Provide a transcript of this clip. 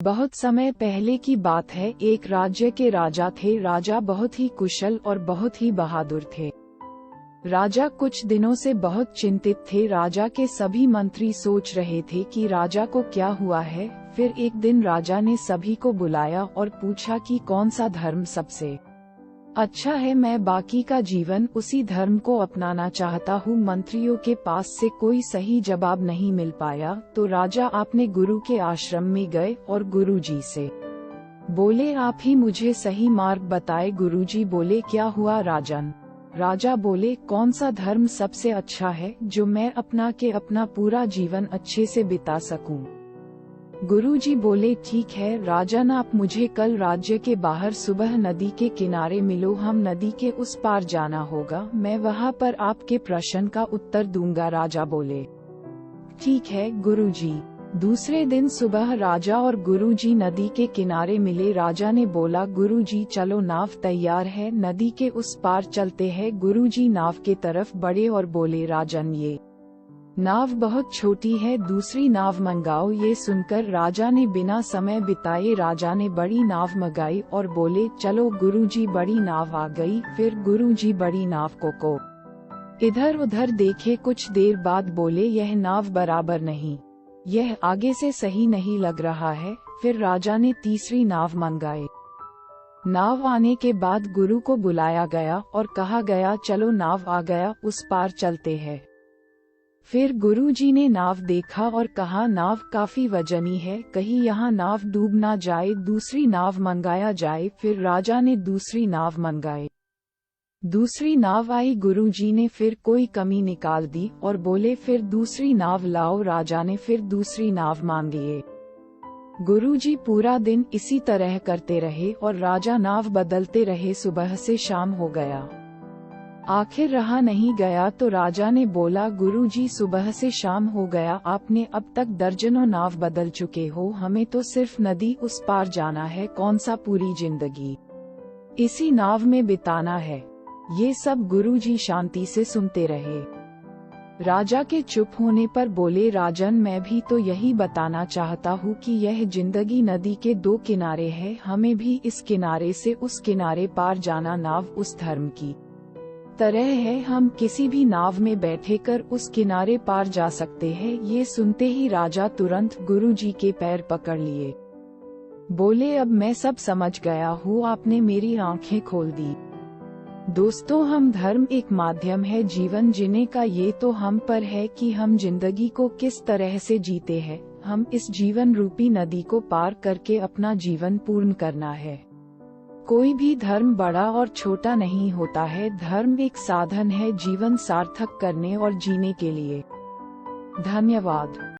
बहुत समय पहले की बात है। एक राज्य के राजा थे। राजा बहुत ही कुशल और बहुत ही बहादुर थे। राजा कुछ दिनों से बहुत चिंतित थे। राजा के सभी मंत्री सोच रहे थे कि राजा को क्या हुआ है। फिर एक दिन राजा ने सभी को बुलाया और पूछा कि कौन सा धर्म सबसे अच्छा है। मैं बाकी का जीवन उसी धर्म को अपनाना चाहता हूँ। मंत्रियों के पास से कोई सही जवाब नहीं मिल पाया तो राजा अपने गुरु के आश्रम में गए और गुरुजी से बोले, आप ही मुझे सही मार्ग बताए। गुरुजी बोले, क्या हुआ राजन? राजा बोले, कौन सा धर्म सबसे अच्छा है जो मैं अपना के अपना पूरा जीवन अच्छे से बिता सकूं? गुरुजी बोले, ठीक है राजन, आप मुझे कल राज्य के बाहर सुबह नदी के किनारे मिलो। हम नदी के उस पार जाना होगा। मैं वहां पर आपके प्रश्न का उत्तर दूंगा। राजा बोले, ठीक है गुरुजी। दूसरे दिन सुबह राजा और गुरुजी नदी के किनारे मिले। राजा ने बोला, गुरुजी चलो, नाव तैयार है, नदी के उस पार चलते हैं। गुरुजी नाव के तरफ बढ़े और बोले, राजन ये नाव बहुत छोटी है, दूसरी नाव मंगाओ। ये सुनकर राजा ने बिना समय बिताए राजा ने बड़ी नाव मंगाई और बोले, चलो गुरुजी। बड़ी नाव आ गई। फिर गुरुजी बड़ी नाव को इधर उधर देखे। कुछ देर बाद बोले, यह नाव बराबर नहीं, यह आगे से सही नहीं लग रहा है। फिर राजा ने तीसरी नाव मंगाई। नाव आने के बाद गुरु को बुलाया गया और कहा गया, चलो नाव आ गया, उस पार चलते हैं। फिर गुरुजी ने नाव देखा और कहा, नाव काफी वजनी है, कहीं यहाँ नाव डूब ना जाए। दूसरी नाव मंगाया जाए। फिर राजा ने दूसरी नाव मंगाई। दूसरी नाव आई। गुरुजी ने फिर कोई कमी निकाल दी और बोले, फिर दूसरी नाव लाओ। राजा ने फिर दूसरी नाव मांगी। गुरुजी पूरा दिन इसी तरह करते रहे और राजा नाव बदलते रहे। सुबह से शाम हो गया, आखिर रहा नहीं गया तो राजा ने बोला, गुरुजी सुबह से शाम हो गया, आपने अब तक दर्जनों नाव बदल चुके हो, हमें तो सिर्फ नदी उस पार जाना है। कौन सा पूरी जिंदगी इसी नाव में बिताना है? ये सब गुरुजी शांति से सुनते रहे। राजा के चुप होने पर बोले, राजन मैं भी तो यही बताना चाहता हूँ कि यह जिंदगी नदी के दो किनारे है, हमें भी इस किनारे से उस किनारे पार जाना। नाव उस धर्म की तरह है, हम किसी भी नाव में बैठे कर उस किनारे पार जा सकते हैं। ये सुनते ही राजा तुरंत गुरुजी के पैर पकड़ लिए। बोले, अब मैं सब समझ गया हूँ, आपने मेरी आंखें खोल दी। दोस्तों, हम धर्म एक माध्यम है जीवन जीने का, ये तो हम पर है कि हम जिंदगी को किस तरह से जीते हैं। हम इस जीवन रूपी नदी को पार करके अपना जीवन पूर्ण करना है। कोई भी धर्म बड़ा और छोटा नहीं होता है। धर्म एक साधन है जीवन सार्थक करने और जीने के लिए। धन्यवाद।